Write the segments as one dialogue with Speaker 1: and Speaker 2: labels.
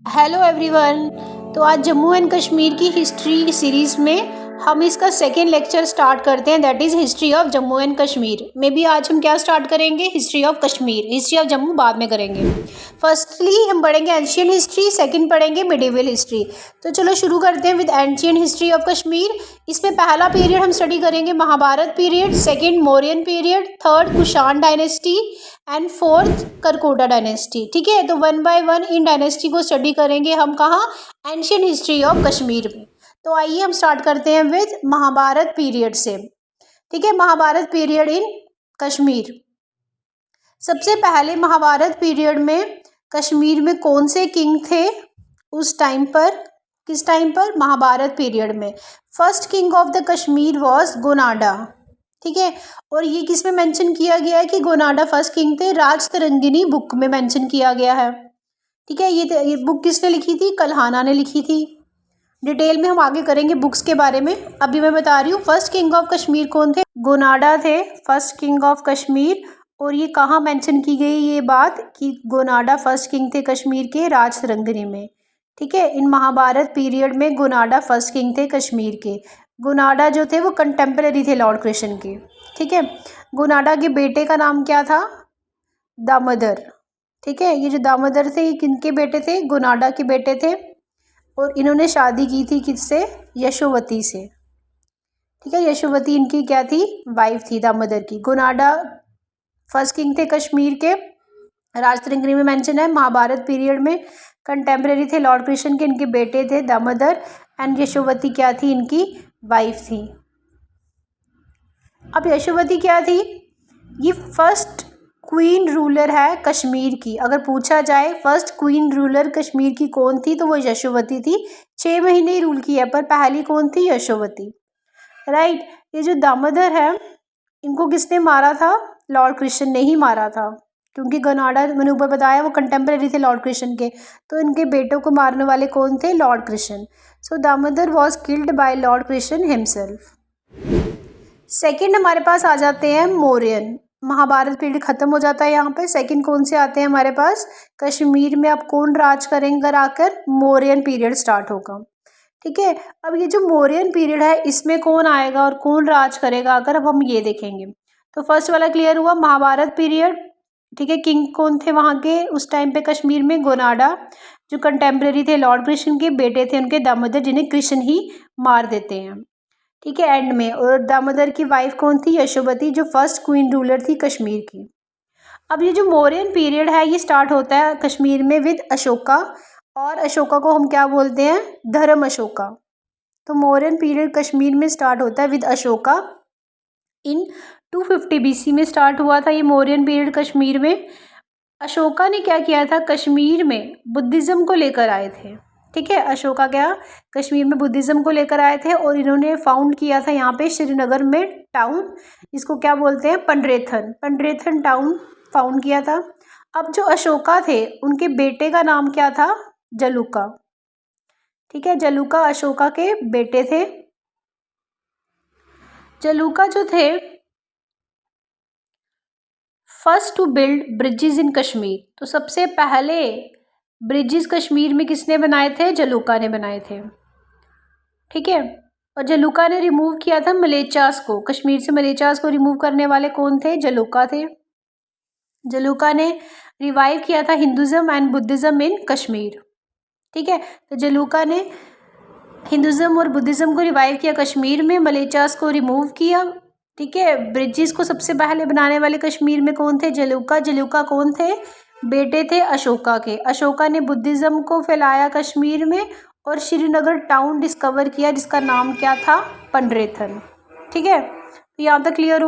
Speaker 1: Hello everyone. तो आज Jammu and Kashmir की हिस्ट्री सीरीज़ में हम इसका सेकेंड लेक्चर स्टार्ट करते हैं, that is history of Jammu and Kashmir. Maybe आज हम क्या स्टार्ट करेंगे, history of Kashmir. History of Jammu बाद में करेंगे। फर्स्टली हम पढ़ेंगे एंशियंट हिस्ट्री, सेकंड पढ़ेंगे मिडिवल हिस्ट्री। तो चलो शुरू करते हैं with ancient history of Kashmir. इसमें पहला पीरियड हम स्टडी करेंगे Mahabharata period, second Mauryan period, third Kushan dynasty and fourth Karkota dynasty. ठीक है, तो one by one in dynasty को स्टडी करेंगे हम कहाँ, एंशियंट हिस्ट्री ऑफ कश्मीर में। तो आइए हम स्टार्ट करते हैं विद महाभारत पीरियड से। ठीक है, महाभारत पीरियड इन कश्मीर। सबसे पहले महाभारत पीरियड में कश्मीर में कौन से किंग थे उस टाइम पर, किस टाइम पर, महाभारत पीरियड में। First king of the Kashmir was Gonanda. ठीक है, और ये किस में मेंशन किया गया है कि गोनाडा फर्स्ट किंग थे, राजतरंगिनी बुक में मेंशन किया गया है। ठीक है, ये बुक किसने लिखी थी, कल्हाना ने लिखी थी। डिटेल में हम आगे करेंगे बुक्स के बारे में, अभी मैं बता रही हूँ फर्स्ट किंग ऑफ कश्मीर कौन थे, गोनाडा थे फर्स्ट किंग ऑफ कश्मीर। और ये कहाँ मेंशन की गई ये बात कि गोनाडा फर्स्ट किंग थे कश्मीर के, राजतरंगिनी में। ठीक है, इन महाभारत पीरियड में गोनाडा फर्स्ट किंग थे कश्मीर के। गोनाडा जो थे वो कंटेम्पररी थे लॉर्ड कृष्ण के। ठीक है, गोनाडा के बेटे का नाम क्या था, दामोदर। ठीक है, ये जो दामोदर थे ये किनके बेटे थे, गोनाडा के बेटे थे। और इन्होंने शादी की थी किससे, यशोवती से। ठीक है, यशोवती इनकी क्या थी, वाइफ थी दामोदर की। गोनाडा फर्स्ट किंग थे कश्मीर के, राजतरंगिनी में मेंशन है। महाभारत पीरियड में कंटेम्पररी थे लॉर्ड कृष्ण के, इनके बेटे थे दामोदर एंड यशोवती क्या थी, इनकी वाइफ थी। अब यशोवती क्या थी, ये फर्स्ट क्वीन रूलर है कश्मीर की। अगर पूछा जाए फर्स्ट क्वीन रूलर कश्मीर की कौन थी तो वो यशोवती थी। 6 महीने ही रूल किया, पर पहली कौन थी, यशोवती। राइट, ये जो दामोदर है इनको किसने मारा था, लॉर्ड कृष्ण ने ही मारा था, क्योंकि गोनाडा मैंने ऊपर बताया वो कंटेम्पररी थे लॉर्ड कृष्ण के, तो इनके बेटों को मारने वाले कौन थे, Lord Krishna. So Damodar was killed by Lord Krishna himself. Second हमारे पास आ जाते हैं मौर्यन। महाभारत पीरियड खत्म हो जाता है यहाँ पे। सेकंड कौन से आते हैं हमारे पास, कश्मीर में अब कौन राज करेंगे आकर, मौर्यन पीरियड स्टार्ट होगा। ठीक है, अब ये जो मौर्यन पीरियड है इसमें कौन आएगा और कौन राज करेगा आकर, अब हम ये देखेंगे। तो फर्स्ट वाला क्लियर हुआ, महाभारत पीरियड। ठीक है, किंग कौन थे वहाँ के उस टाइम पे कश्मीर में, गोनाडा, जो कंटेम्पररी थे लॉर्ड कृष्ण के, बेटे थे उनके दामोदर, जिन्हें कृष्ण ही मार देते हैं। ठीक है, एंड में। और दामोदर की वाइफ कौन थी, यशोवती, जो फर्स्ट क्वीन रूलर थी कश्मीर की। अब ये जो मौर्यन पीरियड है ये स्टार्ट होता है कश्मीर में विद अशोका, और अशोका को हम क्या बोलते हैं, धर्म अशोका। तो मौर्यन पीरियड कश्मीर में स्टार्ट होता है विद अशोका। इन 250 BC में स्टार्ट हुआ था ये मौर्यन पीरियड कश्मीर में। अशोका ने क्या किया था, कश्मीर में बुद्धिज़्म को लेकर आए थे। ठीक है, अशोका क्या कश्मीर में बुद्धिज़्म को लेकर आए थे, और इन्होंने फाउंड किया था यहाँ पे श्रीनगर में टाउन, इसको क्या बोलते हैं, पंड्रेथन। पंड्रेथन टाउन फाउंड किया था। अब जो अशोका थे उनके बेटे का नाम क्या था, जलूका। ठीक है, जलूका अशोका के बेटे थे। जलूका जो थे फर्स्ट टू बिल्ड ब्रिजेस इन कश्मीर, तो सबसे पहले ब्रिजेस कश्मीर में किसने बनाए थे, जलूका ने बनाए थे। ठीक है, और जलूका ने रिमूव किया था मलेचास को, कश्मीर से मलेचास को रिमूव करने वाले कौन थे, जलूका थे। जलूका ने रिवाइव किया था हिंदुज़्म एंड बुद्धिज़्म इन कश्मीर। ठीक है, तो जलूका ने हिंदुज़्म और बुद्धिज़्म को रिवाइव किया कश्मीर में, मलेचास को रिमूव किया। ठीक है, ब्रिजेस को सबसे पहले बनाने वाले कश्मीर में कौन थे, जलूका। जलूका कौन थे, बेटे थे अशोका के। अशोका ने बुद्धिज़्म को फैलाया कश्मीर में, और श्रीनगर टाउन डिस्कवर किया जिसका नाम क्या था, पंड्रेथन। ठीक है, तो यहाँ तक क्लियर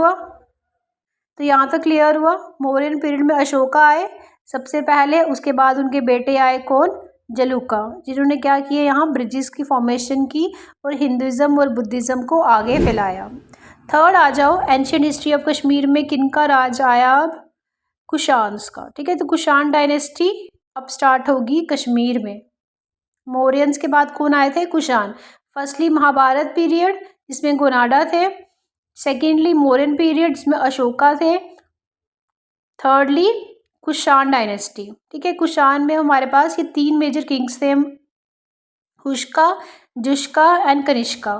Speaker 1: हुआ। मौर्यन पीरियड में अशोका आए सबसे पहले, उसके बाद उनके बेटे आए कौन, जलूका, जिन्होंने क्या किया, यहाँ ब्रिजेस की फॉर्मेशन की और हिंदुज़्म और बुद्धिज़्म को आगे फैलाया। थर्ड आ जाओ, एंशियंट हिस्ट्री ऑफ कश्मीर में किनका राज आया, अब कुशान्स का। ठीक है, तो कुशान डायनेस्टी अब स्टार्ट होगी कश्मीर में। मौर्यंस के बाद कौन आए थे, कुशान। फर्स्टली महाभारत पीरियड जिसमें गोनाडा थे, सेकेंडली मौर्यन पीरियड जिसमें अशोका थे, थर्डली कुषाण डायनेस्टी। ठीक है, कुषाण में हमारे पास ये 3 मेजर किंग्स थे, हुष्का, जुष्का एंड कनिष्का।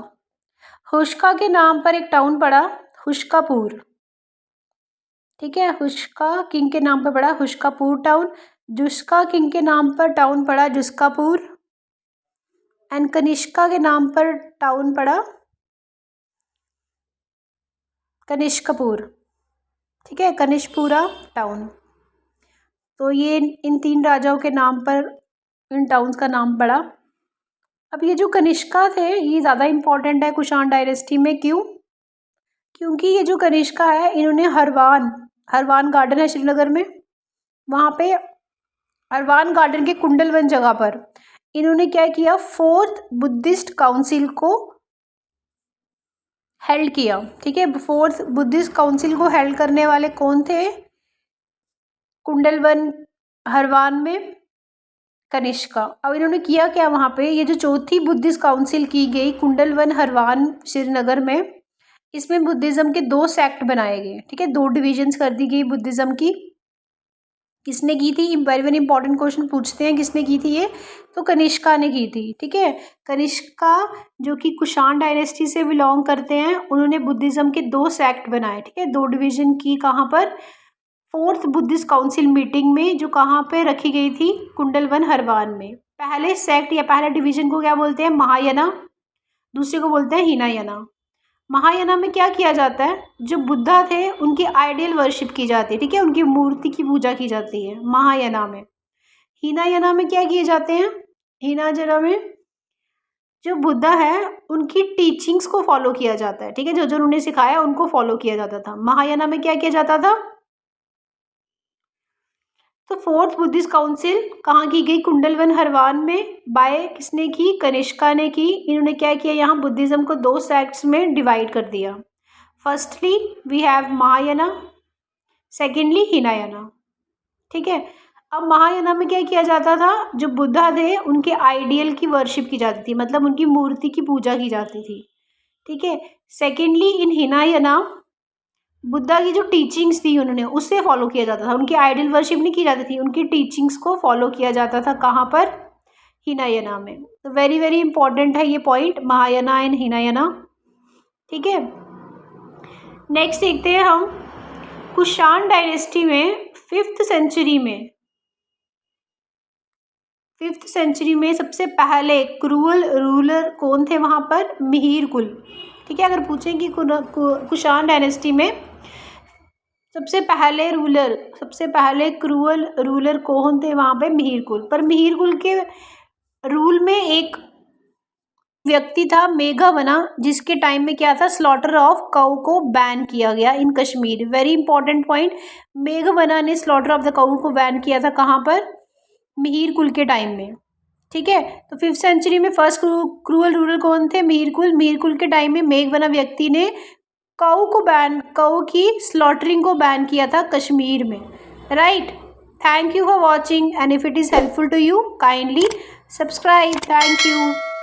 Speaker 1: हुष्का के नाम पर एक टाउन पड़ा हुष्कापुर। ठीक है, हुष्का किंग के नाम पर पड़ा हुष्कापुर टाउन। जुष्का किंग के नाम पर टाउन पड़ा जुस्कापुर एंड कनिष्का के नाम पर टाउन पड़ा कनिष्कपुर। ठीक है, कनिष्कपुरा टाउन। तो ये इन 3 राजाओं के नाम पर इन टाउन्स का नाम पड़ा। अब ये जो कनिष्का थे ये ज़्यादा इम्पोर्टेंट है कुषाण डायनेस्टी में। क्यों? क्योंकि ये जो कनिष्का है इन्होंने हरवान गार्डन है श्रीनगर में, वहाँ पे हरवान गार्डन के कुंडलवन जगह पर इन्होंने क्या किया, 4th बुद्धिस्ट काउंसिल को हेल्ड किया। ठीक है, 4th बुद्धिस्ट काउंसिल को हेल्ड करने वाले कौन थे? कुंडलवन हरवान में कनिष्का। अब इन्होंने किया क्या वहाँ पे, ये जो 4थी बुद्धिस्ट काउंसिल की गई कुंडलवन हरवान श्रीनगर में, इसमें बुद्धिज़्म के 2 सेक्ट बनाए गए। ठीक है, 2 डिविजन्स कर दी गई बुद्धिज़्म की। किसने की थी? वेरी वेरी इंपॉर्टेंट क्वेश्चन पूछते हैं, किसने की थी ये? तो कनिष्का ने की थी। ठीक है, कनिष्का जो कि कुषाण डायनेस्टी से बिलोंग करते हैं, उन्होंने बुद्धिज़्म के 2 सेक्ट बनाए। ठीक है, 2 डिवीजन की। कहाँ पर? 4th बुद्धिस्ट काउंसिल मीटिंग में, जो कहाँ पे रखी गई थी? कुंडलवन हरवान में। पहले सेक्ट या पहले डिवीजन को क्या बोलते हैं? महायाना। दूसरे को बोलते हैं हीनायाना। महायाना में क्या किया जाता है? जो बुद्धा थे उनकी आइडियल वर्शिप की जाती है। ठीक है, उनकी मूर्ति की पूजा की जाती है महायाना में। हीनायाना में क्या किए जाते हैं? हीनायाना में जो बुद्धा है उनकी टीचिंग्स को फॉलो किया जाता है। ठीक है, जो जो उन्होंने सिखाया उनको फॉलो किया जाता था। महायाना में क्या किया जाता था? तो 4th बुद्धिस्ट काउंसिल कहाँ की गई? कुंडलवन हरवान में। बाय किसने की? कनिष्का ने की। इन्होंने क्या किया, यहाँ बुद्धिज़्म को 2 सेक्ट्स में डिवाइड कर दिया। Firstly we have Mahayana, secondly Hinayana. ठीक है, अब महायाना में क्या किया जाता था? जो बुद्धा थे उनके आइडियल की वर्शिप की जाती थी, मतलब उनकी मूर्ति की पूजा की जाती थी। ठीक है, सेकेंडली इन हीनायाना बुद्धा की जो टीचिंग्स थी उन्होंने उससे फॉलो किया जाता था। उनकी आइडियल वर्शिप नहीं की जाती थी, उनकी टीचिंग्स को फॉलो किया जाता था। कहाँ पर? हीनायाना में। तो वेरी वेरी इंपॉर्टेंट है ये पॉइंट, महायाना एंड हीनायाना। ठीक है, नेक्स्ट देखते हैं हम कुषाण डायनेस्टी में 5th सेंचुरी में सबसे पहले क्रूअल रूलर कौन थे वहाँ पर? मिहिर कुल। ठीक है, अगर पूछें कि कुषाण डायनेस्टी में सबसे पहले क्रूअल रूलर कौन थे वहाँ पे? मिहिर कुल। पर मिहिर कुल के रूल में एक व्यक्ति था मेघावना, जिसके टाइम में क्या था? स्लॉटर ऑफ काउ को बैन किया गया इन कश्मीर। वेरी इंपॉर्टेंट पॉइंट, मेघावना ने स्लॉटर ऑफ द काउ को बैन किया था। कहाँ पर? मिहिर कुल के टाइम में। ठीक है, तो 5th सेंचुरी में फर्स्ट क्रूअल रूलर कौन थे? मिहिर कुल। मिहिर कुल के टाइम में मेघवना व्यक्ति ने काऊ की स्लॉटरिंग को बैन किया था कश्मीर में। Right, thank you for watching and if it is helpful to you kindly subscribe. Thank you.